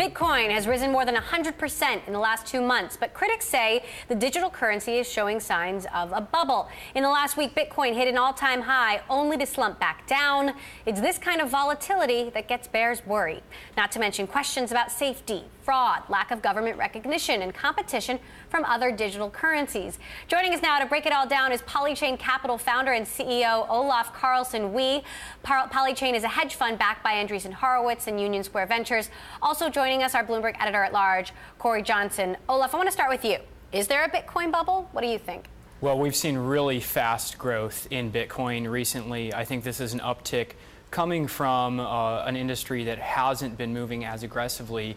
Bitcoin has risen more than 100% in the last 2 months, but critics say the digital currency is showing signs of a bubble. In the last week, Bitcoin hit an all-time high, only to slump back down. It's this kind of volatility that gets bears worried, not to mention questions about safety, fraud, lack of government recognition, and competition from other digital currencies. Joining us now to break it all down is Polychain Capital founder and CEO Olaf Carlson-Wee. Polychain is a hedge fund backed by Andreessen Horowitz and Union Square Ventures. Also joining us, our Bloomberg editor-at-large, Corey Johnson. Olaf, I want to start with you. Is there a Bitcoin bubble? What do you think? Well, we've seen really fast growth in Bitcoin recently. I think this is an uptick coming from an industry that hasn't been moving as aggressively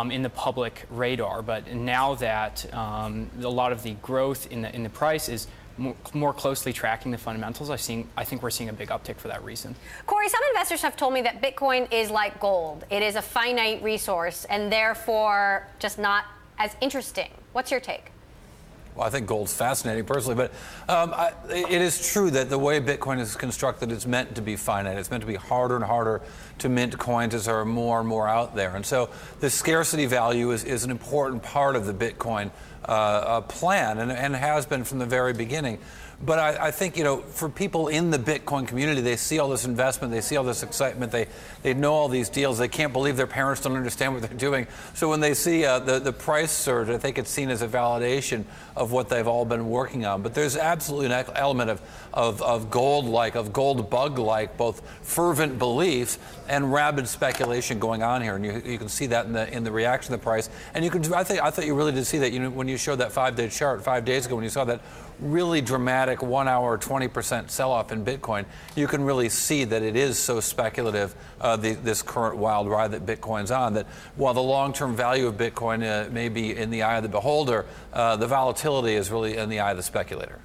in the public radar. But now that a lot of the growth in the price is more closely tracking the fundamentals, I think we're seeing a big uptick for that reason. Corey, some investors have told me that Bitcoin is like gold. It is a finite resource and therefore just not as interesting. What's your take? Well, I think gold's fascinating personally, but it is true that the way Bitcoin is constructed, it's meant to be finite. It's meant to be harder and harder to mint coins as there are more and more out there. And so the scarcity value is an important part of the Bitcoin plan and has been from the very beginning. But I think, for people in the Bitcoin community, they see all this investment, they see all this excitement, they know all these deals, they can't believe their parents don't understand what they're doing. So when they see the price surge, I think it's seen as a validation of what they've all been working on. But there's absolutely an element of gold-like, of gold bug-like, both fervent belief and rabid speculation going on here. And you can see that in the reaction to the price. And I thought you really did see that, when you showed that 5-day chart 5 days ago, when you saw that really dramatic 1 hour 20% sell-off in Bitcoin, you can really see that it is so speculative, this current wild ride that Bitcoin's on, that while the long-term value of Bitcoin may be in the eye of the beholder, the volatility is really in the eye of the speculator.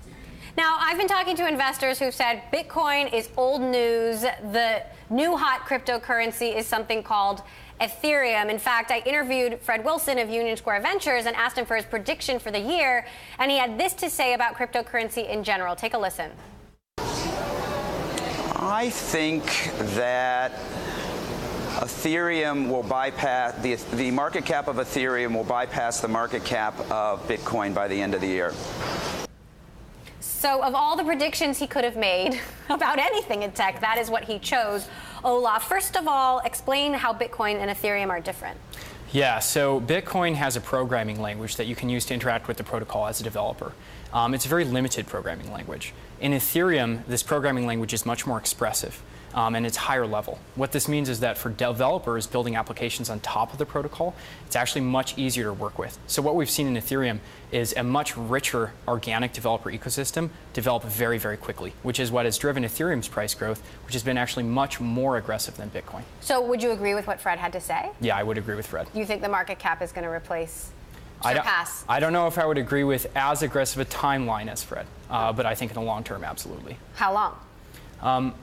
Now, I've been talking to investors who've said Bitcoin is old news. The new hot cryptocurrency is something called Ethereum. In fact, I interviewed Fred Wilson of Union Square Ventures and asked him for his prediction for the year, and he had this to say about cryptocurrency in general. Take a listen. I think that Ethereum will bypass, the market cap of Ethereum will bypass the market cap of Bitcoin by the end of the year. So of all the predictions he could have made about anything in tech, that is what he chose. Olaf, first of all, explain how Bitcoin and Ethereum are different. Yeah, so Bitcoin has a programming language that you can use to interact with the protocol as a developer. It's a very limited programming language. In Ethereum, this programming language is much more expressive. And it's higher level. What this means is that for developers building applications on top of the protocol, it's actually much easier to work with. So what we've seen in Ethereum is a much richer organic developer ecosystem develop very, very quickly, which is what has driven Ethereum's price growth, which has been actually much more aggressive than Bitcoin. So would you agree with what Fred had to say? Yeah, I would agree with Fred. You think the market cap is going to surpass? I don't know if I would agree with as aggressive a timeline as Fred, but I think in the long term, absolutely. How long?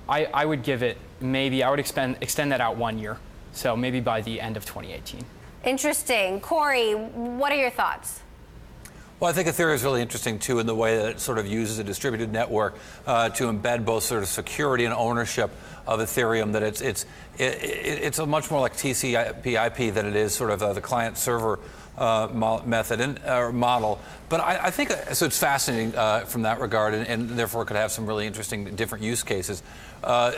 I would give it I would extend that out 1 year. So maybe by the end of 2018. Interesting. Corey, what are your thoughts? Well, I think Ethereum is really interesting, too, in the way that it sort of uses a distributed network to embed both sort of security and ownership of Ethereum, that it's a much more like TCP/IP than it is sort of the client-server method or model. But I think, so it's fascinating from that regard, and therefore could have some really interesting different use cases,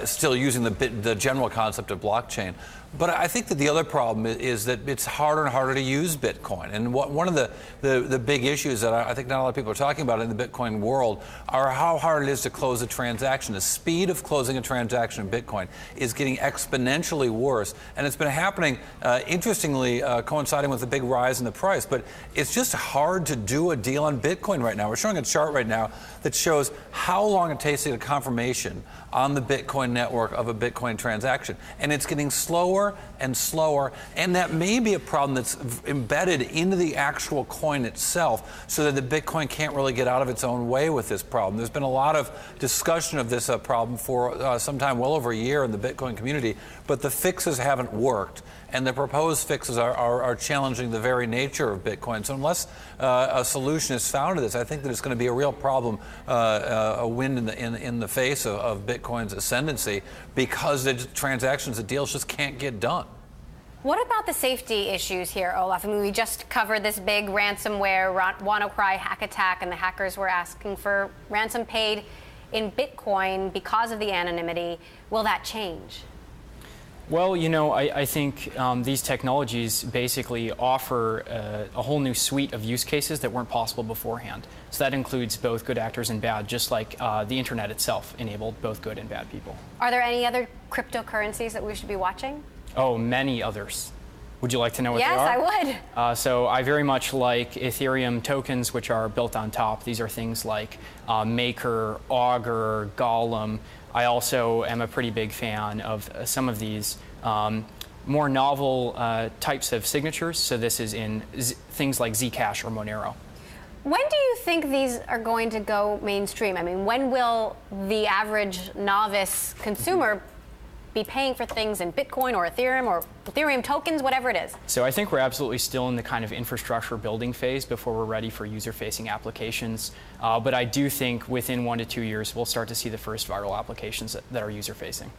still using the general concept of blockchain. But I think that the other problem is that it's harder and harder to use Bitcoin. And one of the big issues that I think not a lot of people are talking about in the Bitcoin world are how hard it is to close a transaction. The speed of closing a transaction in Bitcoin is getting exponentially worse. And it's been happening, interestingly, coinciding with the big rise in the price. But it's just hard to do a deal on Bitcoin right now. We're showing a chart right now that shows how long it takes to get a confirmation on the Bitcoin network of a Bitcoin transaction. And it's getting slower and slower, and that may be a problem that's embedded into the actual coin itself, so that the Bitcoin can't really get out of its own way with this problem. There's been a lot of discussion of this problem for some time, well over a year in the Bitcoin community, but the fixes haven't worked. And the proposed fixes are challenging the very nature of Bitcoin. So unless a solution is found to this, I think that it's going to be a real problem, a wind in the face of Bitcoin's ascendancy, because the transactions, the deals just can't get done. What about the safety issues here, Olaf? I mean, we just covered this big ransomware WannaCry hack attack, and the hackers were asking for ransom paid in Bitcoin because of the anonymity. Will that change? Well, you know, I think these technologies basically offer a whole new suite of use cases that weren't possible beforehand. So that includes both good actors and bad, just like the internet itself enabled both good and bad people. Are there any other cryptocurrencies that we should be watching? Oh, many others. Would you like to know what they are? Yes, I would. So I very much like Ethereum tokens, which are built on top. These are things like Maker, Augur, Golem. I also am a pretty big fan of some of these more novel types of signatures. So this is in things like Zcash or Monero. When do you think these are going to go mainstream? I mean, when will the average novice consumer be paying for things in Bitcoin or Ethereum tokens, whatever it is? So I think we're absolutely still in the kind of infrastructure building phase before we're ready for user-facing applications. But I do think within 1 to 2 years, we'll start to see the first viral applications that are user-facing.